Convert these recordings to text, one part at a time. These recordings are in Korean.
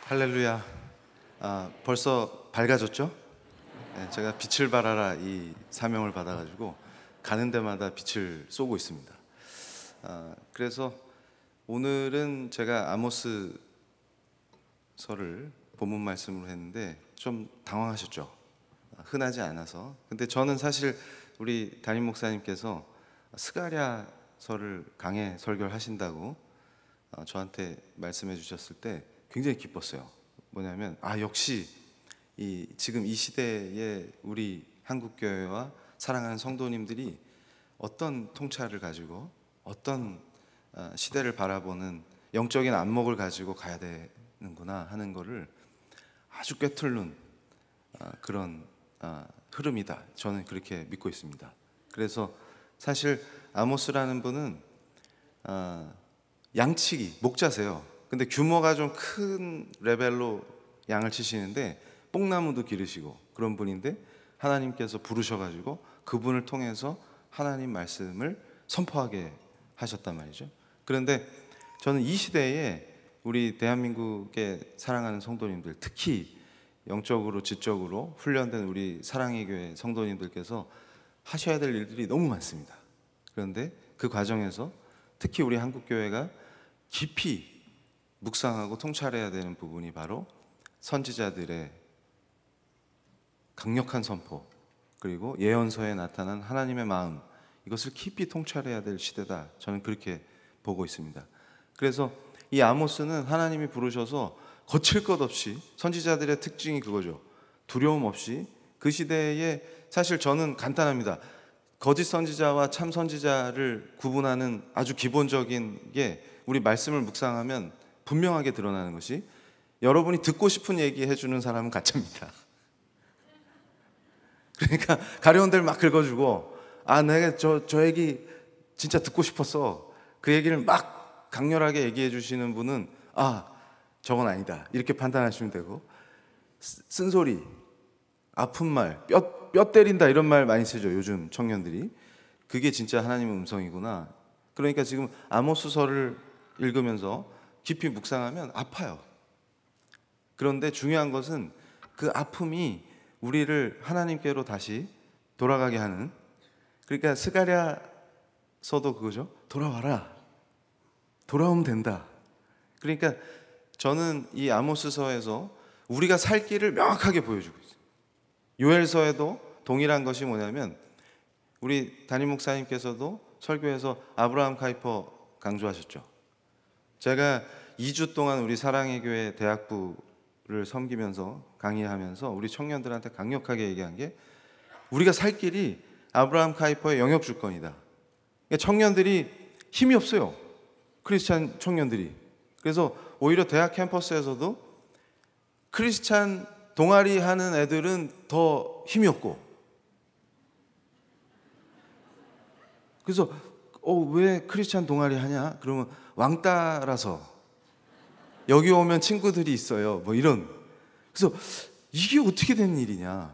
할렐루야. 벌써 밝아졌죠? 네, 제가 빛을 발하라 이 사명을 받아가지고 가는 데마다 빛을 쏘고 있습니다. 그래서 오늘은 제가 아모스서를 본문 말씀으로 했는데 좀 당황하셨죠? 흔하지 않아서. 근데 저는 사실 우리 담임 목사님께서 스가랴서를 강해 설교를 하신다고 저한테 말씀해 주셨을 때 굉장히 기뻤어요. 뭐냐면 역시 지금 이 시대에 우리 한국교회와 사랑하는 성도님들이 어떤 통찰을 가지고 어떤 시대를 바라보는 영적인 안목을 가지고 가야 되는구나 하는 거를 아주 꿰뚫는 그런 흐름이다. 저는 그렇게 믿고 있습니다. 그래서 사실 아모스라는 분은 양치기, 목자세요. 근데 규모가 좀 큰 레벨로 양을 치시는데 뽕나무도 기르시고 그런 분인데 하나님께서 부르셔가지고 그분을 통해서 하나님 말씀을 선포하게 하셨단 말이죠. 그런데 저는 이 시대에 우리 대한민국의 사랑하는 성도님들, 특히 영적으로 지적으로 훈련된 우리 사랑의 교회 성도님들께서 하셔야 될 일들이 너무 많습니다. 그런데 그 과정에서 특히 우리 한국교회가 깊이 묵상하고 통찰해야 되는 부분이 바로 선지자들의 강력한 선포, 그리고 예언서에 나타난 하나님의 마음, 이것을 깊이 통찰해야 될 시대다. 저는 그렇게 보고 있습니다. 그래서 이 아모스는 하나님이 부르셔서 거칠 것 없이, 선지자들의 특징이 그거죠. 두려움 없이 그 시대에, 사실 저는 간단합니다. 거짓 선지자와 참 선지자를 구분하는 아주 기본적인 게, 우리 말씀을 묵상하면 분명하게 드러나는 것이, 여러분이 듣고 싶은 얘기 해주는 사람은 가짜입니다. 그러니까 가려운 데를 막 긁어주고, 내가 저 얘기 진짜 듣고 싶었어, 그 얘기를 막 강렬하게 얘기해 주시는 분은 저건 아니다, 이렇게 판단하시면 되고, 쓴소리, 아픈 말, 뼈 때린다, 이런 말 많이 쓰죠, 요즘 청년들이. 그게 진짜 하나님의 음성이구나. 그러니까 지금 아모스서를 읽으면서 깊이 묵상하면 아파요. 그런데 중요한 것은 그 아픔이 우리를 하나님께로 다시 돌아가게 하는, 그러니까 스가랴서도 그거죠. 돌아와라, 돌아오면 된다. 그러니까 저는 이 아모스서에서 우리가 살 길을 명확하게 보여주고 있어요. 요엘서에도 동일한 것이 뭐냐면, 우리 담임 목사님께서도 설교에서 아브라함 카이퍼 강조하셨죠. 제가 2주 동안 우리 사랑의 교회 대학부를 섬기면서 강의하면서 우리 청년들한테 강력하게 얘기한 게, 우리가 살 길이 아브라함 카이퍼의 영역 주권이다. 그러니까 청년들이 힘이 없어요, 크리스찬 청년들이. 그래서 오히려 대학 캠퍼스에서도 크리스찬 동아리 하는 애들은 더 힘이 없고, 그래서 왜 크리스찬 동아리 하냐? 그러면 왕따라서, 여기 오면 친구들이 있어요, 뭐 이런. 그래서 이게 어떻게 된 일이냐?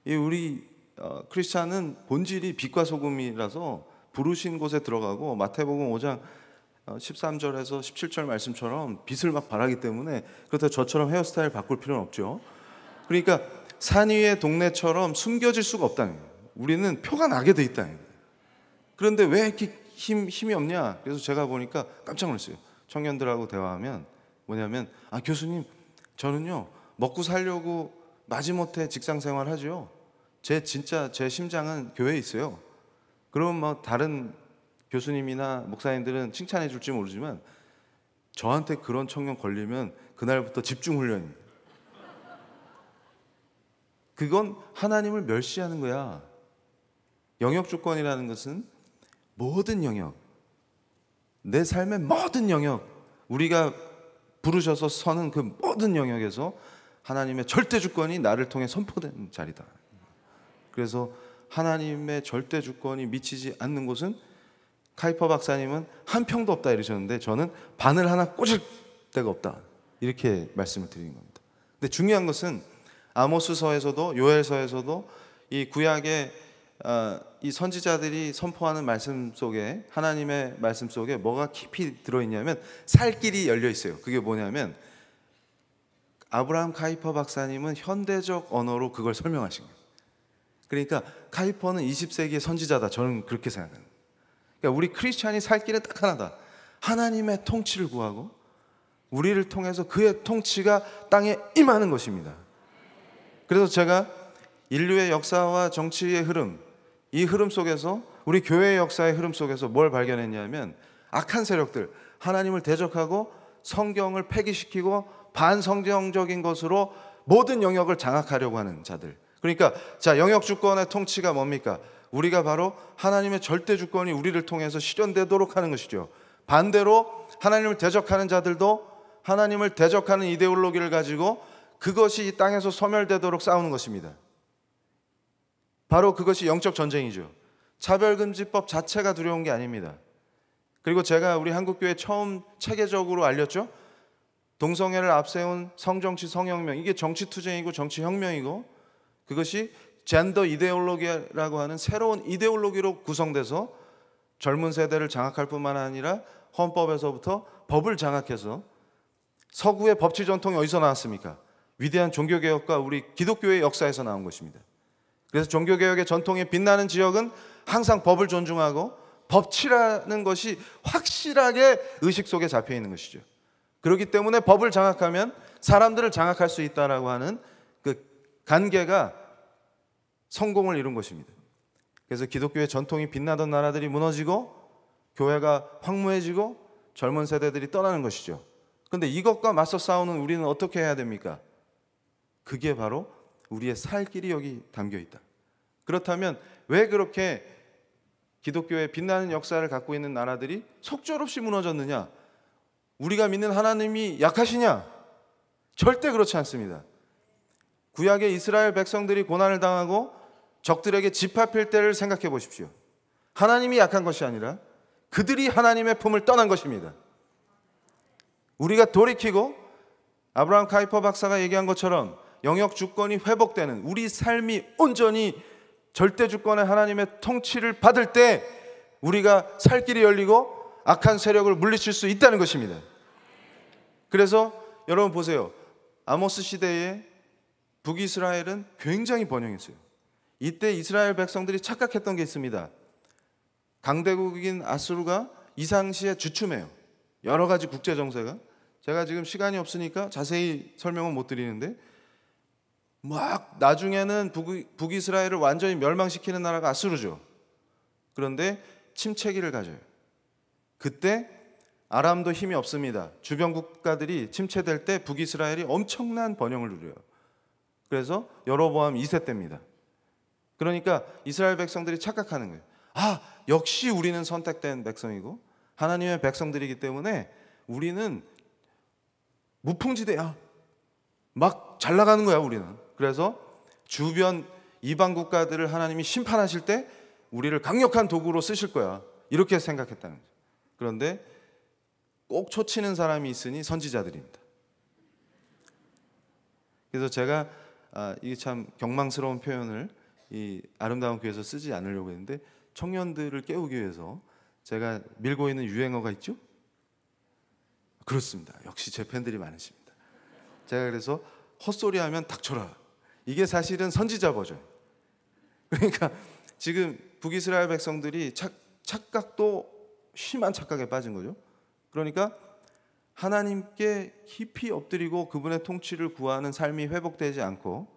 우리 크리스찬은 본질이 빛과 소금이라서 부르신 곳에 들어가고, 마태복음 5장 13절에서 17절 말씀처럼 빛을 막 발하기 때문에, 그렇다고 저처럼 헤어스타일 바꿀 필요는 없죠. 그러니까 산 위의 동네처럼 숨겨질 수가 없다는 거예요. 우리는 표가 나게 돼 있다는 거예요. 그런데 왜 이렇게 힘이 없냐? 그래서 제가 보니까 깜짝 놀랐어요. 청년들하고 대화하면 뭐냐면, 교수님, 저는요 먹고 살려고 마지못해 직장 생활하죠. 제 심장은 교회에 있어요. 그러면 뭐 다른 교수님이나 목사님들은 칭찬해 줄지 모르지만, 저한테 그런 청년 걸리면 그날부터 집중 훈련입니다. 그건 하나님을 멸시하는 거야. 영역 주권이라는 것은 모든 영역, 내 삶의 모든 영역, 우리가 부르셔서 서는 그 모든 영역에서 하나님의 절대 주권이 나를 통해 선포되는 자리다. 그래서 하나님의 절대 주권이 미치지 않는 곳은, 카이퍼 박사님은 한 평도 없다 이러셨는데, 저는 바늘 하나 꽂을 데가 없다, 이렇게 말씀을 드리는 겁니다. 근데 중요한 것은 아모스서에서도 요엘서에서도 이 구약의 이 선지자들이 선포하는 말씀 속에, 하나님의 말씀 속에 뭐가 깊이 들어있냐면 살 길이 열려 있어요. 그게 뭐냐면 아브라함 카이퍼 박사님은 현대적 언어로 그걸 설명하신 거예요. 그러니까 카이퍼는 20세기의 선지자다. 저는 그렇게 생각합니다. 그러니까 우리 크리스찬이 살 길은 딱 하나다. 하나님의 통치를 구하고 우리를 통해서 그의 통치가 땅에 임하는 것입니다. 그래서 제가 인류의 역사와 정치의 흐름, 이 흐름 속에서 우리 교회의 역사의 흐름 속에서 뭘 발견했냐면 악한 세력들, 하나님을 대적하고 성경을 폐기시키고 반성경적인 것으로 모든 영역을 장악하려고 하는 자들. 그러니까 자, 영역 주권의 통치가 뭡니까? 우리가 바로 하나님의 절대 주권이 우리를 통해서 실현되도록 하는 것이죠. 반대로 하나님을 대적하는 자들도 하나님을 대적하는 이데올로기를 가지고 그것이 이 땅에서 소멸되도록 싸우는 것입니다. 바로 그것이 영적 전쟁이죠. 차별금지법 자체가 두려운 게 아닙니다. 그리고 제가 우리 한국교회 처음 체계적으로 알렸죠. 동성애를 앞세운 성정치 성혁명, 이게 정치투쟁이고 정치혁명이고 그것이 젠더 이데올로기라고 하는 새로운 이데올로기로 구성돼서 젊은 세대를 장악할 뿐만 아니라 헌법에서부터 법을 장악해서 서구의 법치 전통이 어디서 나왔습니까? 위대한 종교개혁과 우리 기독교의 역사에서 나온 것입니다. 그래서 종교개혁의 전통에 빛나는 지역은 항상 법을 존중하고 법치라는 것이 확실하게 의식 속에 잡혀 있는 것이죠. 그렇기 때문에 법을 장악하면 사람들을 장악할 수 있다라고 하는 그 관계가 성공을 이룬 것입니다. 그래서 기독교의 전통이 빛나던 나라들이 무너지고 교회가 황무해지고 젊은 세대들이 떠나는 것이죠. 그런데 이것과 맞서 싸우는 우리는 어떻게 해야 됩니까? 그게 바로 우리의 살 길이 여기 담겨 있다. 그렇다면 왜 그렇게 기독교의 빛나는 역사를 갖고 있는 나라들이 속절없이 무너졌느냐? 우리가 믿는 하나님이 약하시냐? 절대 그렇지 않습니다. 구약의 이스라엘 백성들이 고난을 당하고 적들에게 집합할 때를 생각해 보십시오. 하나님이 약한 것이 아니라 그들이 하나님의 품을 떠난 것입니다. 우리가 돌이키고 아브라함 카이퍼 박사가 얘기한 것처럼 영역 주권이 회복되는 우리 삶이 온전히 절대 주권의 하나님의 통치를 받을 때 우리가 살 길이 열리고 악한 세력을 물리칠 수 있다는 것입니다. 그래서 여러분 보세요. 아모스 시대에 북이스라엘은 굉장히 번영했어요. 이때 이스라엘 백성들이 착각했던 게 있습니다. 강대국인 아수르가 이 당시에 주춤해요. 여러 가지 국제 정세가. 제가 지금 시간이 없으니까 자세히 설명은 못 드리는데 막 나중에는 북이스라엘을 완전히 멸망시키는 나라가 아수르죠. 그런데 침체기를 가져요. 그때 아람도 힘이 없습니다. 주변 국가들이 침체될 때 북이스라엘이 엄청난 번영을 누려요. 그래서 여로보암 2세 때입니다. 그러니까 이스라엘 백성들이 착각하는 거예요. 아, 역시 우리는 선택된 백성이고 하나님의 백성들이기 때문에 우리는 무풍지대야. 막 잘 나가는 거야 우리는. 그래서 주변 이방 국가들을 하나님이 심판하실 때 우리를 강력한 도구로 쓰실 거야. 이렇게 생각했다는 거죠. 그런데 꼭 초치는 사람이 있으니 선지자들입니다. 그래서 제가 이게 참 경망스러운 표현을 이 아름다운 교회에서 쓰지 않으려고 했는데 청년들을 깨우기 위해서 제가 밀고 있는 유행어가 있죠? 그렇습니다. 역시 제 팬들이 많으십니다. 제가 그래서 헛소리하면 닥쳐라. 이게 사실은 선지자 버전. 그러니까 지금 북이스라엘 백성들이 착각도 심한 착각에 빠진 거죠. 그러니까 하나님께 깊이 엎드리고 그분의 통치를 구하는 삶이 회복되지 않고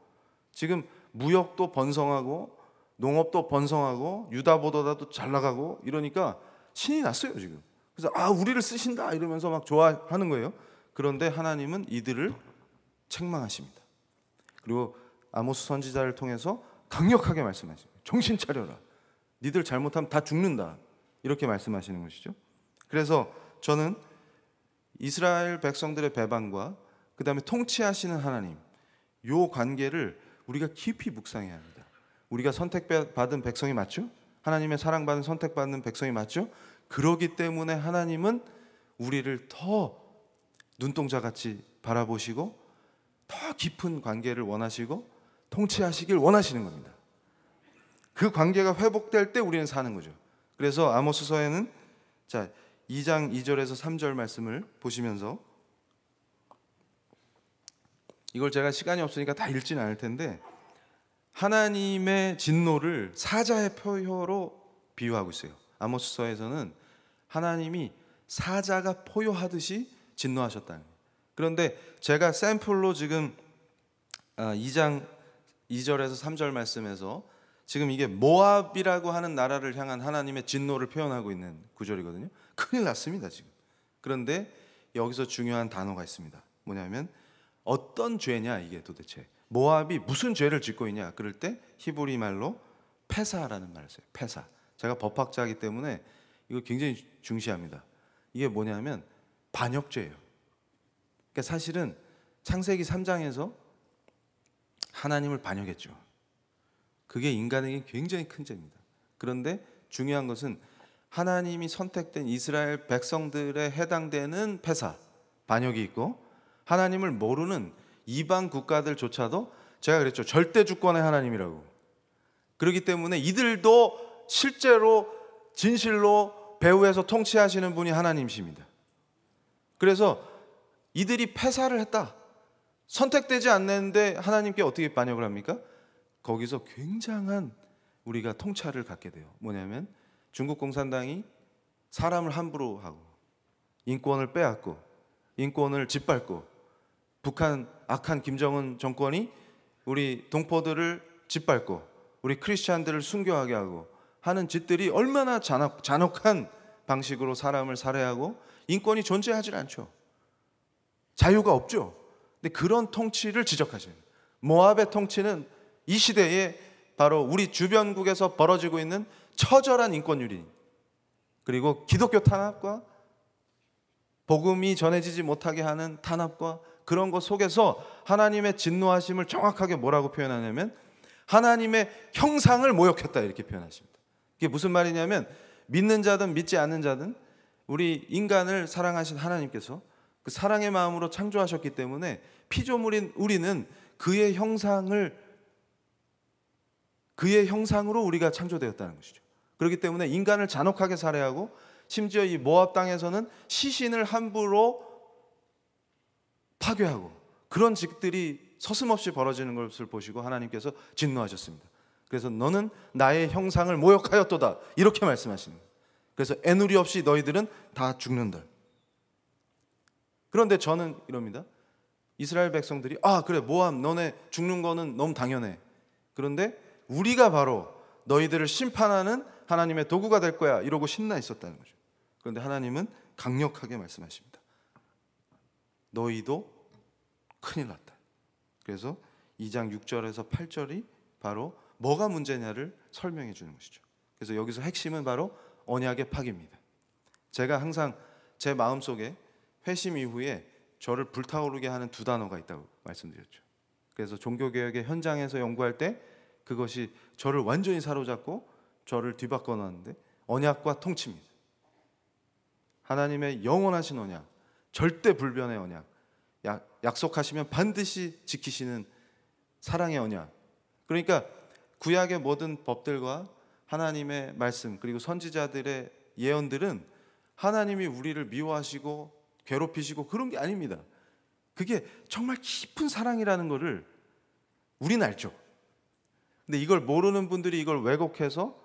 지금 무역도 번성하고 농업도 번성하고 유다보다도 잘 나가고 이러니까 신이 났어요 지금. 그래서 우리를 쓰신다 이러면서 막 좋아하는 거예요. 그런데 하나님은 이들을 책망하십니다. 그리고 아모스 선지자를 통해서 강력하게 말씀하십니다. 정신 차려라. 니들 잘못하면 다 죽는다. 이렇게 말씀하시는 것이죠. 그래서 저는 이스라엘 백성들의 배반과 그 다음에 통치하시는 하나님, 이 관계를 우리가 깊이 묵상해야 합니다. 우리가 선택받은 백성이 맞죠? 하나님의 사랑받은 선택받는 백성이 맞죠? 그러기 때문에 하나님은 우리를 더 눈동자같이 바라보시고 더 깊은 관계를 원하시고 통치하시길 원하시는 겁니다. 그 관계가 회복될 때 우리는 사는 거죠. 그래서 아모스서에는 2장 2절에서 3절 말씀을 보시면서 이걸 제가 시간이 없으니까 다 읽지는 않을 텐데, 하나님의 진노를 사자의 표효로 비유하고 있어요. 아모스서에서는 하나님이 사자가 포효하듯이 진노하셨다는 거예요. 그런데 제가 샘플로 지금 2장 2절에서 3절 말씀에서 지금 이게 모압이라고 하는 나라를 향한 하나님의 진노를 표현하고 있는 구절이거든요. 큰일 났습니다 지금. 그런데 여기서 중요한 단어가 있습니다. 뭐냐면 어떤 죄냐 이게 도대체. 모압이 무슨 죄를 짓고 있냐 그럴 때 히브리 말로 페사라는 말을 써요. 페사. 제가 법학자이기 때문에 이거 굉장히 중시합니다. 이게 뭐냐면 반역죄예요. 그러니까 사실은 창세기 3장에서 하나님을 반역했죠. 그게 인간에게 굉장히 큰 죄입니다. 그런데 중요한 것은 하나님이 선택된 이스라엘 백성들에 해당되는 패사, 반역이 있고, 하나님을 모르는 이방 국가들조차도 제가 그랬죠. 절대 주권의 하나님이라고. 그렇기 때문에 이들도 실제로 진실로 배후에서 통치하시는 분이 하나님이십니다. 그래서 이들이 패사를 했다. 선택되지 않는데 하나님께 어떻게 반역을 합니까? 거기서 굉장한 우리가 통찰을 갖게 돼요. 뭐냐면 중국 공산당이 사람을 함부로 하고 인권을 빼앗고 인권을 짓밟고, 북한 악한 김정은 정권이 우리 동포들을 짓밟고 우리 크리스찬들을 순교하게 하고 하는 짓들이 얼마나 잔혹한 방식으로 사람을 살해하고 인권이 존재하지 않죠. 자유가 없죠. 근데 그런 통치를 지적하시는 거예요. 모압의 통치는 이 시대에 바로 우리 주변국에서 벌어지고 있는 처절한 인권유린, 그리고 기독교 탄압과 복음이 전해지지 못하게 하는 탄압과 그런 것 속에서 하나님의 진노하심을 정확하게 뭐라고 표현하냐면 하나님의 형상을 모욕했다 이렇게 표현하십니다. 이게 무슨 말이냐면 믿는 자든 믿지 않는 자든 우리 인간을 사랑하신 하나님께서 그 사랑의 마음으로 창조하셨기 때문에 피조물인 우리는 그의 형상으로 우리가 창조되었다는 것이죠. 그렇기 때문에 인간을 잔혹하게 살해하고 심지어 이 모압 땅에서는 시신을 함부로 파괴하고 그런 짓들이 서슴없이 벌어지는 것을 보시고 하나님께서 진노하셨습니다. 그래서 너는 나의 형상을 모욕하였도다 이렇게 말씀하시는 거예요. 그래서 애누리 없이 너희들은 다 죽는다. 그런데 저는 이럽니다. 이스라엘 백성들이 그래 모압 너네 죽는 거는 너무 당연해. 그런데 우리가 바로 너희들을 심판하는 하나님의 도구가 될 거야 이러고 신나 있었다는 거죠. 그런데 하나님은 강력하게 말씀하십니다. 너희도 큰일 났다. 그래서 2장 6절에서 8절이 바로 뭐가 문제냐를 설명해 주는 것이죠. 그래서 여기서 핵심은 바로 언약의 파기입니다. 제가 항상 제 마음속에 회심 이후에 저를 불타오르게 하는 두 단어가 있다고 말씀드렸죠. 그래서 종교개혁의 현장에서 연구할 때 그것이 저를 완전히 사로잡고 저를 뒤바꿔 놨는데 언약과 통치입니다. 하나님의 영원하신 언약, 절대 불변의 언약, 약속하시면 반드시 지키시는 사랑의 언약. 그러니까 구약의 모든 법들과 하나님의 말씀 그리고 선지자들의 예언들은 하나님이 우리를 미워하시고 괴롭히시고 그런 게 아닙니다. 그게 정말 깊은 사랑이라는 것을 우리는 알죠. 근데 이걸 모르는 분들이 이걸 왜곡해서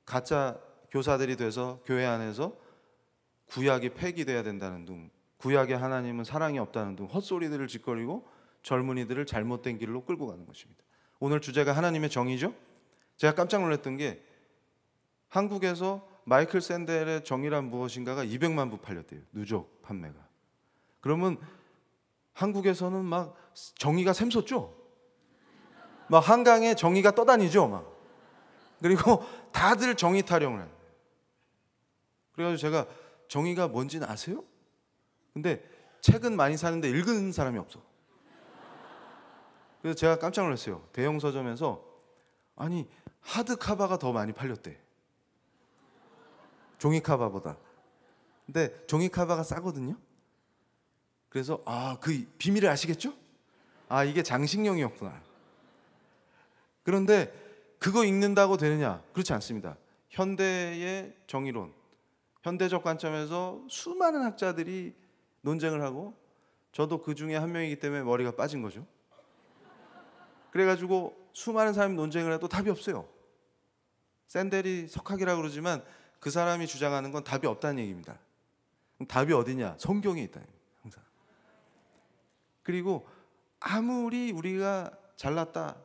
가짜 교사들이 돼서 교회 안에서 구약이 폐기돼야 된다는 둥, 구약의 하나님은 사랑이 없다는 둥 헛소리들을 짓거리고 젊은이들을 잘못된 길로 끌고 가는 것입니다. 오늘 주제가 하나님의 정의죠. 제가 깜짝 놀랐던 게 한국에서 마이클 샌델의 정의란 무엇인가가 200만 부 팔렸대요. 누적 판매가. 그러면 한국에서는 막 정의가 샘솟죠. 막 한강에 정의가 떠다니죠. 막. 그리고 다들 정의 타령을 해요. 그래가지고 제가 정의가 뭔지는 아세요? 근데 책은 많이 사는데 읽은 사람이 없어. 그래서 제가 깜짝 놀랐어요. 대형 서점에서 아니 하드카바가 더 많이 팔렸대. 종이카바보다. 근데 종이카바가 싸거든요. 그래서 그 비밀을 아시겠죠? 이게 장식용이었구나. 그런데 그거 읽는다고 되느냐? 그렇지 않습니다. 현대의 정의론, 현대적 관점에서 수많은 학자들이 논쟁을 하고 저도 그 중에 한 명이기 때문에 머리가 빠진 거죠. 그래가지고 수많은 사람이 논쟁을 해도 답이 없어요. 샌델이 석학이라고 그러지만 그 사람이 주장하는 건 답이 없다는 얘기입니다. 그럼 답이 어디냐? 성경에 있다. 항상. 그리고 아무리 우리가 잘났다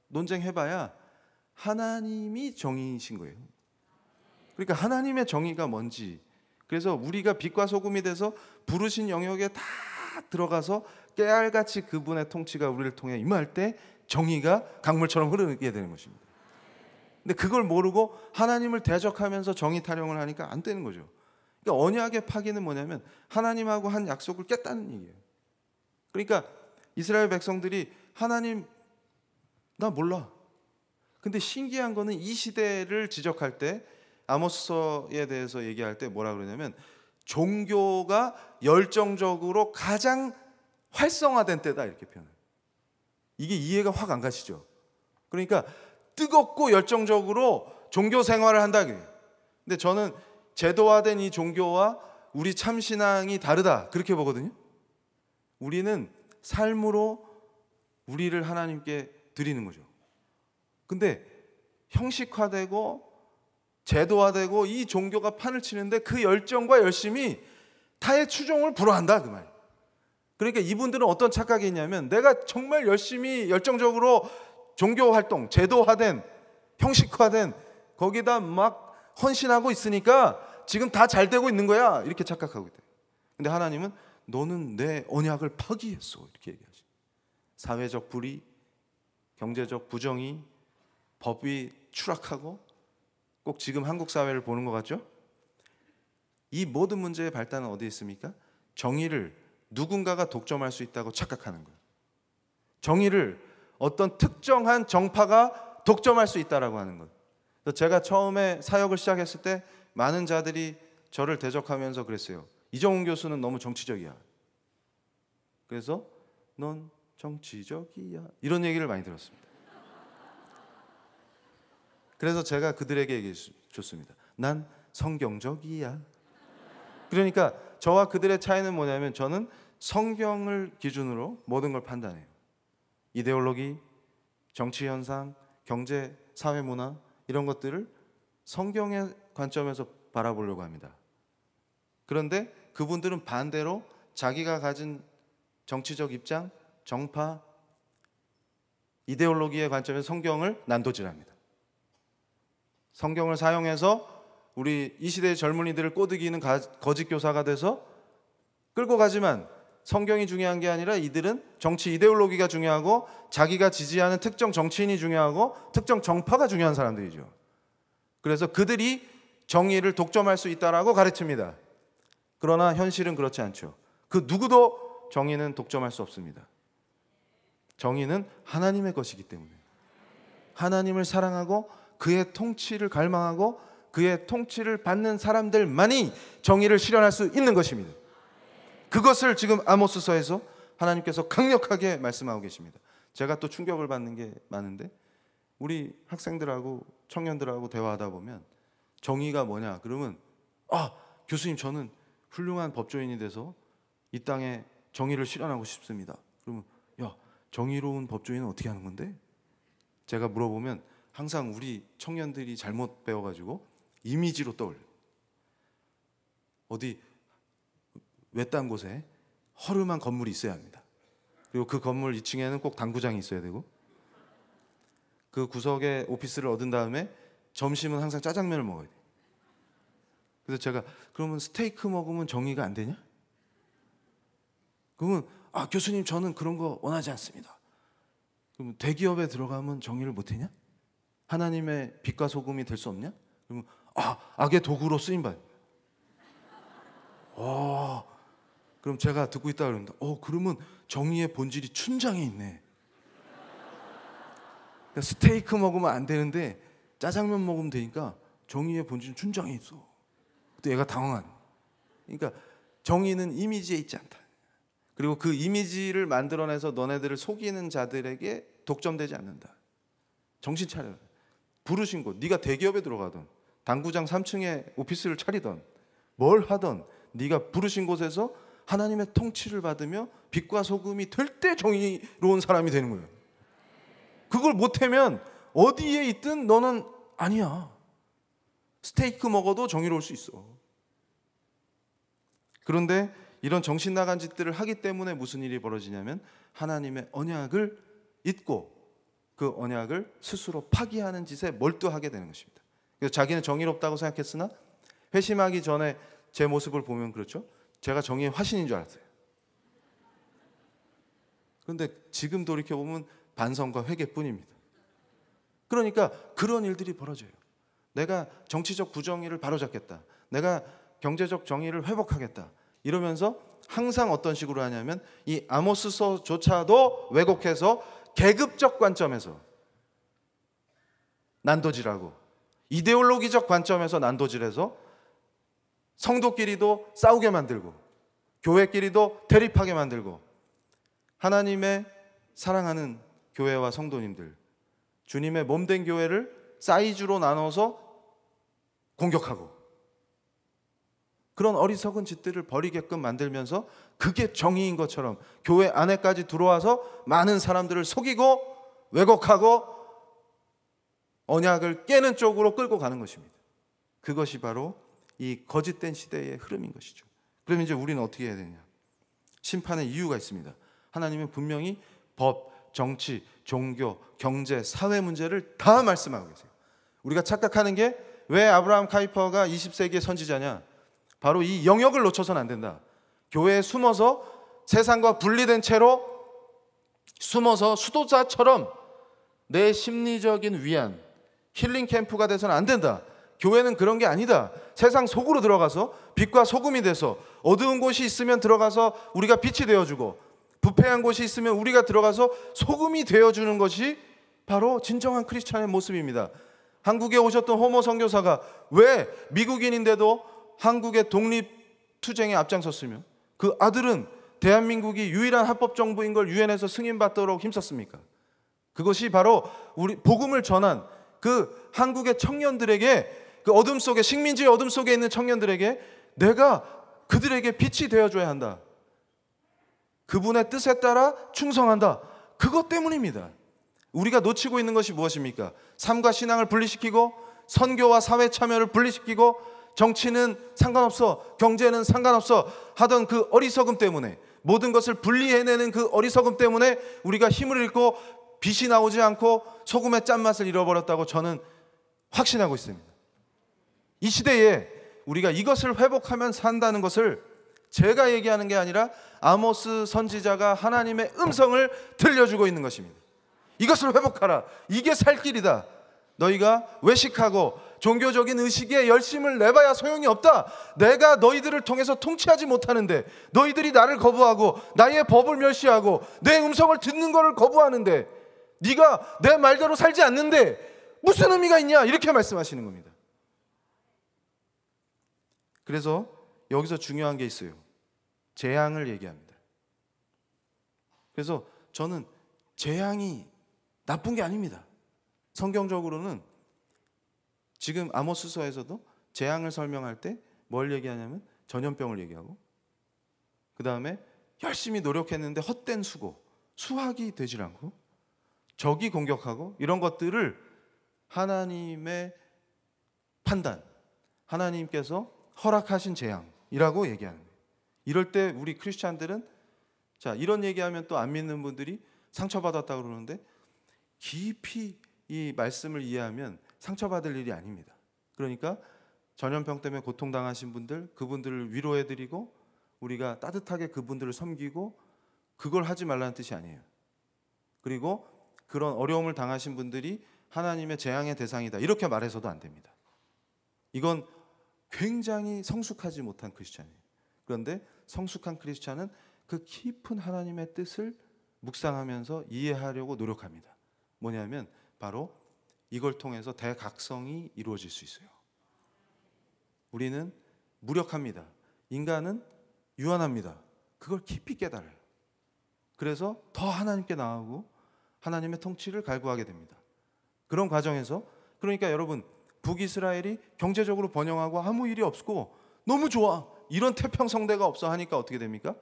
논쟁해봐야 하나님이 정의이신 거예요. 그러니까 하나님의 정의가 뭔지, 그래서 우리가 빛과 소금이 돼서 부르신 영역에 다 들어가서 깨알같이 그분의 통치가 우리를 통해 임할 때 정의가 강물처럼 흐르게 되는 것입니다. 근데 그걸 모르고 하나님을 대적하면서 정의 타령을 하니까 안 되는 거죠. 그러니까 언약의 파기는 뭐냐면 하나님하고 한 약속을 깼다는 얘기예요. 그러니까 이스라엘 백성들이 하나님 나 몰라. 근데 신기한 거는 이 시대를 지적할 때 아모스서에 대해서 얘기할 때 뭐라 그러냐면 종교가 열정적으로 가장 활성화된 때다 이렇게 표현해요. 이게 이해가 확 안 가시죠? 그러니까 뜨겁고 열정적으로 종교 생활을 한다. 근데 저는 제도화된 이 종교와 우리 참신앙이 다르다 그렇게 보거든요. 우리는 삶으로 우리를 하나님께 드리는 거죠. 근데 형식화되고 제도화되고 이 종교가 판을 치는데 그 열정과 열심이 타의 추종을 불허한다 그 말. 그러니까 이분들은 어떤 착각이 있냐면 내가 정말 열심히 열정적으로 종교 활동, 제도화된 형식화된 거기다 막 헌신하고 있으니까 지금 다 잘 되고 있는 거야 이렇게 착각하고 있대요. 근데 하나님은 너는 내 언약을 파기했어 이렇게 얘기하지. 사회적 불의, 경제적 부정의, 법이 추락하고 꼭 지금 한국 사회를 보는 것 같죠? 이 모든 문제의 발단은 어디에 있습니까? 정의를 누군가가 독점할 수 있다고 착각하는 거예요. 정의를 어떤 특정한 정파가 독점할 수 있다라고 하는 것. 제가 처음에 사역을 시작했을 때 많은 자들이 저를 대적하면서 그랬어요. 이정훈 교수는 너무 정치적이야. 그래서 넌 정치적이야 이런 얘기를 많이 들었습니다. 그래서 제가 그들에게 얘기해 줬습니다. 난 성경적이야. 그러니까 저와 그들의 차이는 뭐냐면 저는 성경을 기준으로 모든 걸 판단해요. 이데올로기, 정치 현상, 경제, 사회 문화 이런 것들을 성경의 관점에서 바라보려고 합니다. 그런데 그분들은 반대로 자기가 가진 정치적 입장, 정파, 이데올로기의 관점에서 성경을 난도질합니다. 성경을 사용해서 우리 이 시대의 젊은이들을 꼬드기는 거짓 교사가 돼서 끌고 가지만 성경이 중요한 게 아니라 이들은 정치 이데올로기가 중요하고 자기가 지지하는 특정 정치인이 중요하고 특정 정파가 중요한 사람들이죠. 그래서 그들이 정의를 독점할 수 있다라고 가르칩니다. 그러나 현실은 그렇지 않죠. 그 누구도 정의는 독점할 수 없습니다. 정의는 하나님의 것이기 때문에 하나님을 사랑하고 그의 통치를 갈망하고 그의 통치를 받는 사람들만이 정의를 실현할 수 있는 것입니다. 그것을 지금 아모스서에서 하나님께서 강력하게 말씀하고 계십니다. 제가 또 충격을 받는 게 많은데 우리 학생들하고 청년들하고 대화하다 보면 정의가 뭐냐 그러면 교수님 저는 훌륭한 법조인이 돼서 이 땅에 정의를 실현하고 싶습니다. 그러면 야 정의로운 법조인은 어떻게 하는 건데? 제가 물어보면 항상 우리 청년들이 잘못 배워가지고 이미지로 떠올려. 어디 외딴 곳에 허름한 건물이 있어야 합니다. 그리고 그 건물 2층에는 꼭 당구장이 있어야 되고 그 구석에 오피스를 얻은 다음에 점심은 항상 짜장면을 먹어야 돼. 그래서 제가 그러면 스테이크 먹으면 정의가 안 되냐? 그러면 교수님 저는 그런 거 원하지 않습니다. 그럼 대기업에 들어가면 정의를 못 하냐? 하나님의 빛과 소금이 될 수 없냐? 그러면 악의 도구로 쓰임받. 그럼 제가 듣고 있다 그럽니다. 그러면 정의의 본질이 춘장에 있네. 그러니까 스테이크 먹으면 안 되는데 짜장면 먹으면 되니까 정의의 본질은 춘장에 있어. 그때 얘가 당황한. 그러니까 정의는 이미지에 있지 않다. 그리고 그 이미지를 만들어내서 너네들을 속이는 자들에게 독점되지 않는다. 정신 차려. 부르신 곳, 네가 대기업에 들어가던 당구장 3층에 오피스를 차리던 뭘 하던 네가 부르신 곳에서 하나님의 통치를 받으며 빛과 소금이 될 때 정의로운 사람이 되는 거예요. 그걸 못하면 어디에 있든 너는 아니야. 스테이크 먹어도 정의로울 수 있어. 그런데 이런 정신 나간 짓들을 하기 때문에 무슨 일이 벌어지냐면 하나님의 언약을 잊고 그 언약을 스스로 파기하는 짓에 몰두하게 되는 것입니다. 그래서 자기는 정의롭다고 생각했으나 회심하기 전에 제 모습을 보면 그렇죠. 제가 정의의 화신인 줄 알았어요. 그런데 지금 돌이켜보면 반성과 회개뿐입니다. 그러니까 그런 일들이 벌어져요. 내가 정치적 부정의를 바로잡겠다. 내가 경제적 정의를 회복하겠다. 이러면서 항상 어떤 식으로 하냐면 이 아모스서조차도 왜곡해서 계급적 관점에서 난도질하고 이데올로기적 관점에서 난도질해서 성도끼리도 싸우게 만들고 교회끼리도 대립하게 만들고 하나님의 사랑하는 교회와 성도님들, 주님의 몸된 교회를 사이즈로 나눠서 공격하고 그런 어리석은 짓들을 벌이게끔 만들면서 그게 정의인 것처럼 교회 안에까지 들어와서 많은 사람들을 속이고 왜곡하고 언약을 깨는 쪽으로 끌고 가는 것입니다. 그것이 바로 이 거짓된 시대의 흐름인 것이죠. 그럼 이제 우리는 어떻게 해야 되냐? 심판의 이유가 있습니다. 하나님은 분명히 법, 정치, 종교, 경제, 사회 문제를 다 말씀하고 계세요. 우리가 착각하는 게 왜 아브라함 카이퍼가 20세기의 선지자냐? 바로 이 영역을 놓쳐서는 안 된다. 교회에 숨어서 세상과 분리된 채로 숨어서 수도자처럼 내 심리적인 위안, 힐링 캠프가 돼서는 안 된다. 교회는 그런 게 아니다. 세상 속으로 들어가서 빛과 소금이 돼서 어두운 곳이 있으면 들어가서 우리가 빛이 되어주고 부패한 곳이 있으면 우리가 들어가서 소금이 되어주는 것이 바로 진정한 크리스찬의 모습입니다. 한국에 오셨던 호모 선교사가 왜 미국인인데도 한국의 독립투쟁에 앞장섰으며 그 아들은 대한민국이 유일한 합법정부인 걸 유엔에서 승인받도록 힘썼습니까? 그것이 바로 우리 복음을 전한 그 한국의 청년들에게 그 어둠 속에 식민지의 어둠 속에 있는 청년들에게 내가 그들에게 빛이 되어줘야 한다. 그분의 뜻에 따라 충성한다. 그것 때문입니다. 우리가 놓치고 있는 것이 무엇입니까? 삶과 신앙을 분리시키고 선교와 사회 참여를 분리시키고 정치는 상관없어, 경제는 상관없어 하던 그 어리석음 때문에 모든 것을 분리해내는 그 어리석음 때문에 우리가 힘을 잃고 빛이 나오지 않고 소금의 짠맛을 잃어버렸다고 저는 확신하고 있습니다. 이 시대에 우리가 이것을 회복하면 산다는 것을 제가 얘기하는 게 아니라 아모스 선지자가 하나님의 음성을 들려주고 있는 것입니다. 이것을 회복하라. 이게 살 길이다. 너희가 외식하고 종교적인 의식에 열심을 내봐야 소용이 없다. 내가 너희들을 통해서 통치하지 못하는데 너희들이 나를 거부하고 나의 법을 멸시하고 내 음성을 듣는 것을 거부하는데 네가 내 말대로 살지 않는데 무슨 의미가 있냐? 이렇게 말씀하시는 겁니다. 그래서 여기서 중요한 게 있어요. 재앙을 얘기합니다. 그래서 저는 재앙이 나쁜 게 아닙니다. 성경적으로는 지금 아모스서에서도 재앙을 설명할 때 뭘 얘기하냐면 전염병을 얘기하고 그 다음에 열심히 노력했는데 헛된 수고, 수확이 되질 않고 적이 공격하고 이런 것들을 하나님의 판단, 하나님께서 허락하신 재앙이라고 얘기하는 거예요. 이럴 때 우리 크리스찬들은 자 이런 얘기하면 또 안 믿는 분들이 상처받았다고 그러는데 깊이 이 말씀을 이해하면 상처받을 일이 아닙니다. 그러니까 전염병 때문에 고통당하신 분들, 그분들을 위로해드리고 우리가 따뜻하게 그분들을 섬기고 그걸 하지 말라는 뜻이 아니에요. 그리고 그런 어려움을 당하신 분들이 하나님의 재앙의 대상이다 이렇게 말해서도 안 됩니다. 이건 굉장히 성숙하지 못한 크리스찬이에요. 그런데 성숙한 크리스찬은 그 깊은 하나님의 뜻을 묵상하면서 이해하려고 노력합니다. 뭐냐면 바로 이걸 통해서 대각성이 이루어질 수 있어요. 우리는 무력합니다. 인간은 유한합니다. 그걸 깊이 깨달아요. 그래서 더 하나님께 나아가고 하나님의 통치를 갈구하게 됩니다. 그런 과정에서 그러니까 여러분 북이스라엘이 경제적으로 번영하고 아무 일이 없고 너무 좋아. 이런 태평성대가 없어 하니까 어떻게 됩니까?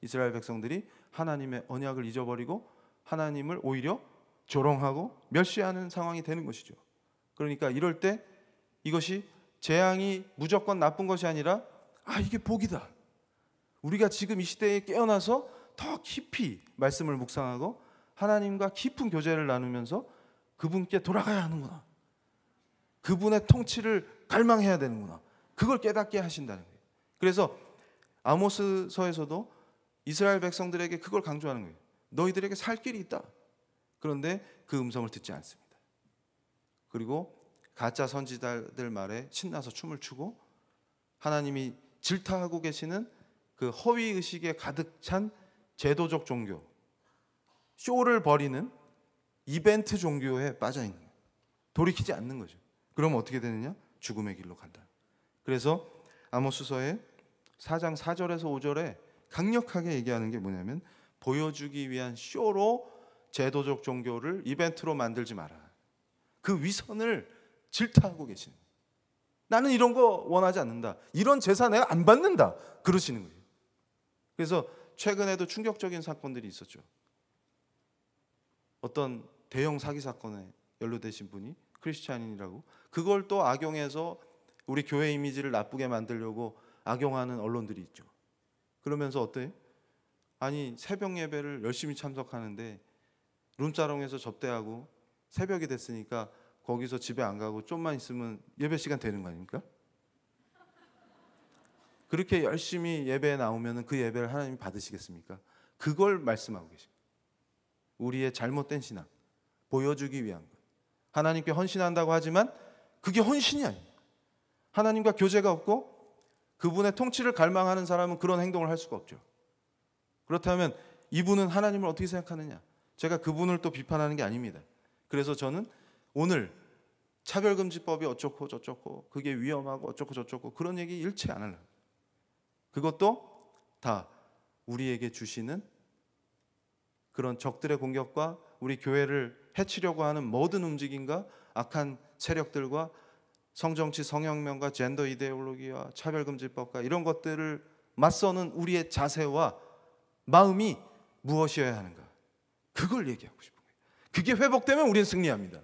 이스라엘 백성들이 하나님의 언약을 잊어버리고 하나님을 오히려 조롱하고 멸시하는 상황이 되는 것이죠. 그러니까 이럴 때 이것이 재앙이 무조건 나쁜 것이 아니라 이게 복이다. 우리가 지금 이 시대에 깨어나서 더 깊이 말씀을 묵상하고 하나님과 깊은 교제를 나누면서 그분께 돌아가야 하는구나. 그분의 통치를 갈망해야 되는구나. 그걸 깨닫게 하신다는 거예요. 그래서 아모스서에서도 이스라엘 백성들에게 그걸 강조하는 거예요. 너희들에게 살 길이 있다. 그런데 그 음성을 듣지 않습니다. 그리고 가짜 선지자들 말에 신나서 춤을 추고 하나님이 질타하고 계시는 그 허위 의식에 가득 찬 제도적 종교, 쇼를 벌이는 이벤트 종교에 빠져 있는 거예요. 돌이키지 않는 거죠. 그러면 어떻게 되느냐? 죽음의 길로 간다. 그래서 아모스서의 4장 4절에서 5절에 강력하게 얘기하는 게 뭐냐면 보여주기 위한 쇼로 제도적 종교를 이벤트로 만들지 마라. 그 위선을 질타하고 계시는 거예요. 나는 이런 거 원하지 않는다. 이런 제사 내가 안 받는다. 그러시는 거예요. 그래서 최근에도 충격적인 사건들이 있었죠. 어떤 대형 사기 사건에 연루되신 분이 크리스찬인이라고 그걸 또 악용해서 우리 교회 이미지를 나쁘게 만들려고 악용하는 언론들이 있죠. 그러면서 어때요? 아니 새벽 예배를 열심히 참석하는데 룸사롱에서 접대하고 새벽이 됐으니까 거기서 집에 안 가고 좀만 있으면 예배 시간 되는 거 아닙니까? 그렇게 열심히 예배에 나오면 그 예배를 하나님이 받으시겠습니까? 그걸 말씀하고 계십니다. 우리의 잘못된 신앙, 보여주기 위한 것. 하나님께 헌신한다고 하지만 그게 헌신이 아니에요. 하나님과 교제가 없고 그분의 통치를 갈망하는 사람은 그런 행동을 할 수가 없죠. 그렇다면 이분은 하나님을 어떻게 생각하느냐? 제가 그분을 또 비판하는 게 아닙니다. 그래서 저는 오늘 차별금지법이 어쩌고 저쩌고 그게 위험하고 어쩌고 저쩌고 그런 얘기 일체 안 하려고. 그것도 다 우리에게 주시는 그런 적들의 공격과 우리 교회를 해치려고 하는 모든 움직임과 악한 세력들과 성정치, 성혁명과 젠더 이데올로기와 차별금지법과 이런 것들을 맞서는 우리의 자세와 마음이 무엇이어야 하는가? 그걸 얘기하고 싶은 거예요. 그게 회복되면 우리는 승리합니다.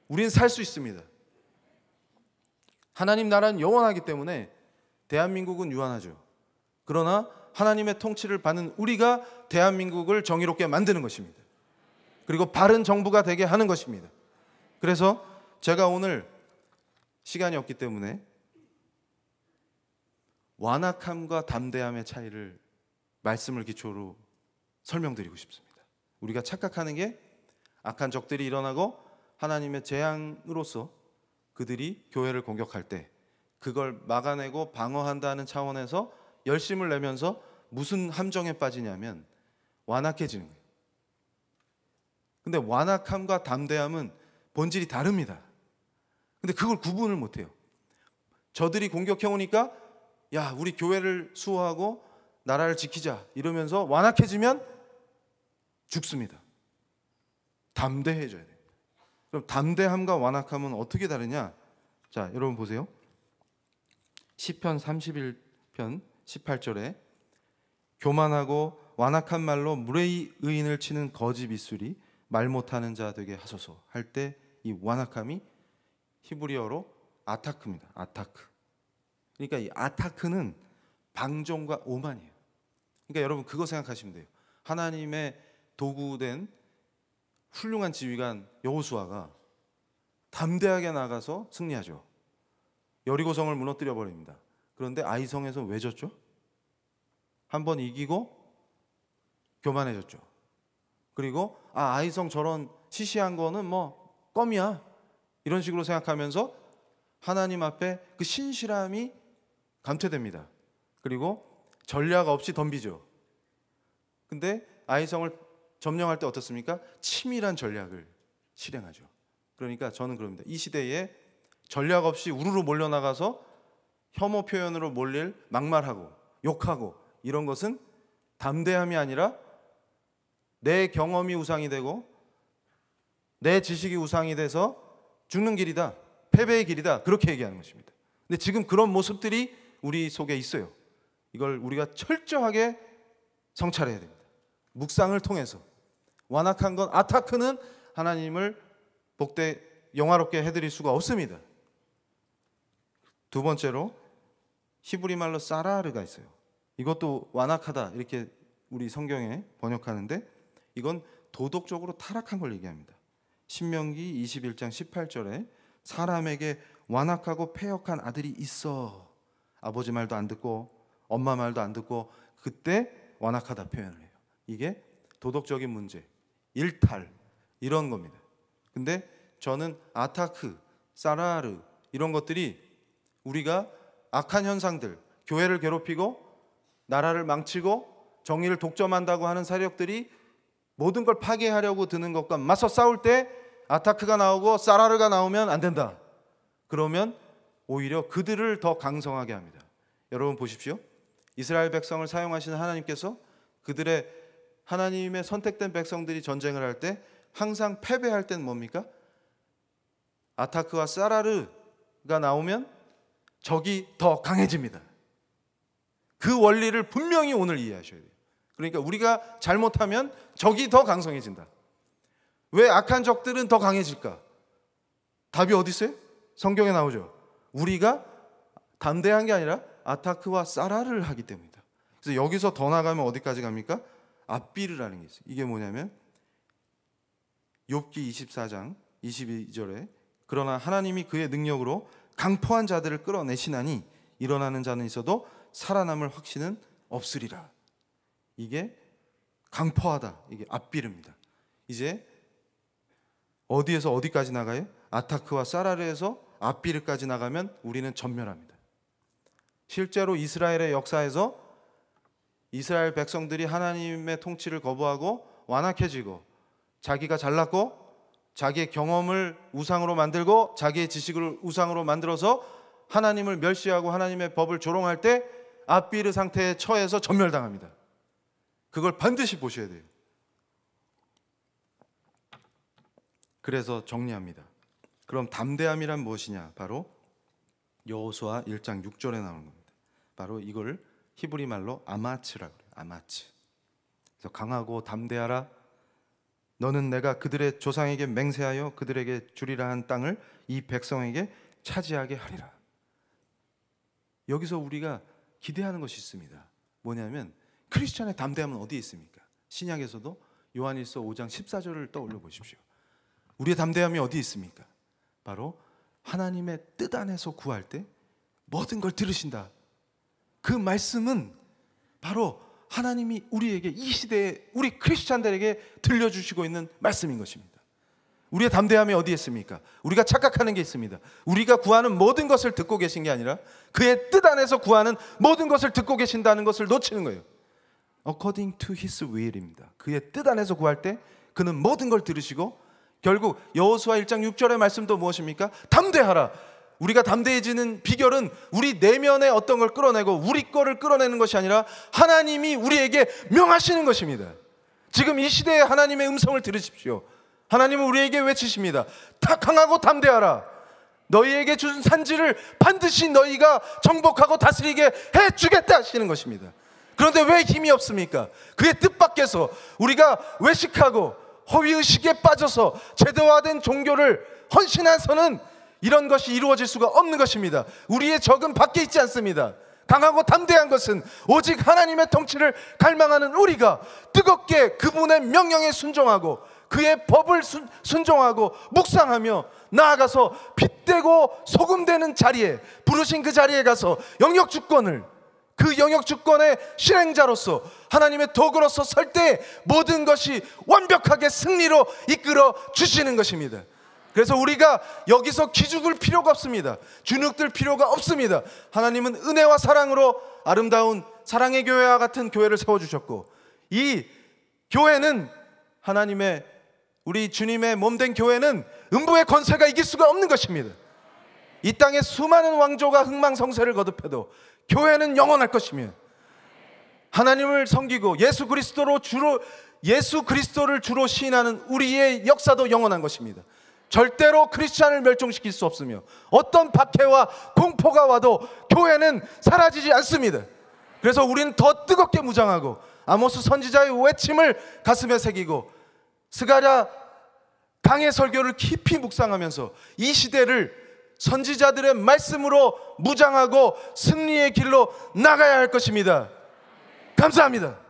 우리는 살 수 있습니다. 하나님 나라는 영원하기 때문에 대한민국은 유한하죠. 그러나 하나님의 통치를 받는 우리가 대한민국을 정의롭게 만드는 것입니다. 그리고 바른 정부가 되게 하는 것입니다. 그래서 제가 오늘 시간이 없기 때문에 완악함과 담대함의 차이를 말씀을 기초로 설명드리고 싶습니다. 우리가 착각하는 게 악한 적들이 일어나고 하나님의 재앙으로서 그들이 교회를 공격할 때 그걸 막아내고 방어한다는 차원에서 열심을 내면서 무슨 함정에 빠지냐면 완악해지는 거예요. 근데 완악함과 담대함은 본질이 다릅니다. 근데 그걸 구분을 못해요. 저들이 공격해 오니까 야 우리 교회를 수호하고 나라를 지키자 이러면서 완악해지면 죽습니다. 담대해져야 돼요. 그럼 담대함과 완악함은 어떻게 다르냐? 자 여러분 보세요. 시편 31편 18절에 교만하고 완악한 말로 무례히 의인을 치는 거짓 빗술이 말 못하는 자 되게 하소서 할 때 이 완악함이 히브리어로 아타크입니다. 아타크. 그러니까 이 아타크는 방종과 오만이에요. 그러니까 여러분 그거 생각하시면 돼요. 하나님의 도구된 훌륭한 지휘관 여호수아가 담대하게 나가서 승리하죠. 여리고성을 무너뜨려 버립니다. 그런데 아이성에서 왜 졌죠? 한번 이기고 교만해졌죠. 그리고 아이성 저런 시시한 거는 뭐 껌이야 이런 식으로 생각하면서 하나님 앞에 그 신실함이 감퇴됩니다. 그리고 전략 없이 덤비죠. 근데 아이성을 점령할 때 어떻습니까? 치밀한 전략을 실행하죠. 그러니까 저는 그럽니다. 이 시대에 전략 없이 우르르 몰려나가서 혐오 표현으로 몰릴 막말하고 욕하고 이런 것은 담대함이 아니라 내 경험이 우상이 되고 내 지식이 우상이 돼서 죽는 길이다. 패배의 길이다. 그렇게 얘기하는 것입니다. 근데 지금 그런 모습들이 우리 속에 있어요. 이걸 우리가 철저하게 성찰해야 됩니다. 묵상을 통해서. 완악한 건, 아타크는 하나님을 복되 영화롭게 해드릴 수가 없습니다. 두 번째로 히브리 말로 사라르가 있어요. 이것도 완악하다 이렇게 우리 성경에 번역하는데, 이건 도덕적으로 타락한 걸 얘기합니다. 신명기 21장 18절에 사람에게 완악하고 패역한 아들이 있어. 아버지 말도 안 듣고 엄마 말도 안 듣고, 그때 완악하다 표현을 해요. 이게 도덕적인 문제, 일탈, 이런 겁니다. 근데 저는 아타크, 사라르 이런 것들이 우리가 악한 현상들, 교회를 괴롭히고 나라를 망치고 정의를 독점한다고 하는 세력들이 모든 걸 파괴하려고 드는 것과 맞서 싸울 때 아타크가 나오고 사라르가 나오면 안 된다. 그러면 오히려 그들을 더 강성하게 합니다. 여러분 보십시오. 이스라엘 백성을 사용하시는 하나님께서 그들의 하나님의 선택된 백성들이 전쟁을 할 때 항상 패배할 때는 뭡니까? 아타크와 사라르가 나오면 적이 더 강해집니다. 그 원리를 분명히 오늘 이해하셔야 돼요. 그러니까 우리가 잘못하면 적이 더 강성해진다. 왜 악한 적들은 더 강해질까? 답이 어디 있어요? 성경에 나오죠. 우리가 담대한 게 아니라 아타크와 사라를 하기 때문이다. 그래서 여기서 더 나가면 어디까지 갑니까? 압비르라는 게 있어요. 이게 뭐냐면 욥기 24장 22절에 그러나 하나님이 그의 능력으로 강포한 자들을 끌어내시나니 일어나는 자는 있어도 살아남을 확신은 없으리라. 이게 강포하다, 이게 압비르입니다. 이제 어디에서 어디까지 나가요? 아타크와 사라르에서 압비르까지 나가면 우리는 전멸합니다. 실제로 이스라엘의 역사에서 이스라엘 백성들이 하나님의 통치를 거부하고 완악해지고 자기가 잘났고 자기의 경험을 우상으로 만들고 자기의 지식을 우상으로 만들어서 하나님을 멸시하고 하나님의 법을 조롱할 때 압비르 상태에 처해서 전멸당합니다. 그걸 반드시 보셔야 돼요. 그래서 정리합니다. 그럼 담대함이란 무엇이냐? 바로 여호수아 1장 6절에 나오는 겁니다. 바로 이걸 히브리 말로 아마츠라고 해요. 아마츠. 그래서 강하고 담대하라. 너는 내가 그들의 조상에게 맹세하여 그들에게 주리라 한 땅을 이 백성에게 차지하게 하리라. 여기서 우리가 기대하는 것이 있습니다. 뭐냐면 크리스천의 담대함은 어디에 있습니까? 신약에서도 요한일서 5장 14절을 떠올려 보십시오. 우리의 담대함이 어디에 있습니까? 바로 하나님의 뜻 안에서 구할 때 모든 걸 들으신다. 그 말씀은 바로 하나님이 우리에게 이 시대에 우리 크리스찬들에게 들려주시고 있는 말씀인 것입니다. 우리의 담대함이 어디에 있습니까? 우리가 착각하는 게 있습니다. 우리가 구하는 모든 것을 듣고 계신 게 아니라 그의 뜻 안에서 구하는 모든 것을 듣고 계신다는 것을 놓치는 거예요. According to His will입니다. 그의 뜻 안에서 구할 때 그는 모든 걸 들으시고, 결국 여호수아 1장 6절의 말씀도 무엇입니까? 담대하라. 우리가 담대해지는 비결은 우리 내면의 어떤 걸 끌어내고 우리 거를 끌어내는 것이 아니라 하나님이 우리에게 명하시는 것입니다. 지금 이 시대에 하나님의 음성을 들으십시오. 하나님은 우리에게 외치십니다. 다 강하고 담대하라. 너희에게 준 산지를 반드시 너희가 정복하고 다스리게 해주겠다 하시는 것입니다. 그런데 왜 힘이 없습니까? 그의 뜻 밖에서 우리가 외식하고 허위의식에 빠져서 제도화된 종교를 헌신해서는 이런 것이 이루어질 수가 없는 것입니다. 우리의 적은 밖에 있지 않습니다. 강하고 담대한 것은 오직 하나님의 통치를 갈망하는 우리가 뜨겁게 그분의 명령에 순종하고 그의 법을 순종하고 묵상하며 나아가서 빛되고 소금되는 자리에, 부르신 그 자리에 가서 영역 주권을, 그 영역 주권의 실행자로서 하나님의 도구로서 설 때 모든 것이 완벽하게 승리로 이끌어 주시는 것입니다. 그래서 우리가 여기서 기죽을 필요가 없습니다. 주눅들 필요가 없습니다. 하나님은 은혜와 사랑으로 아름다운 사랑의 교회와 같은 교회를 세워주셨고, 이 교회는 하나님의, 우리 주님의 몸된 교회는 음부의 권세가 이길 수가 없는 것입니다. 이 땅에 수많은 왕조가 흥망성쇠를 거듭해도 교회는 영원할 것이며, 하나님을 섬기고 예수 그리스도를 주로 시인하는 우리의 역사도 영원한 것입니다. 절대로 크리스찬을 멸종시킬 수 없으며 어떤 박해와 공포가 와도 교회는 사라지지 않습니다. 그래서 우리는 더 뜨겁게 무장하고 아모스 선지자의 외침을 가슴에 새기고 스가랴 강해 설교를 깊이 묵상하면서 이 시대를 선지자들의 말씀으로 무장하고 승리의 길로 나가야 할 것입니다. 감사합니다.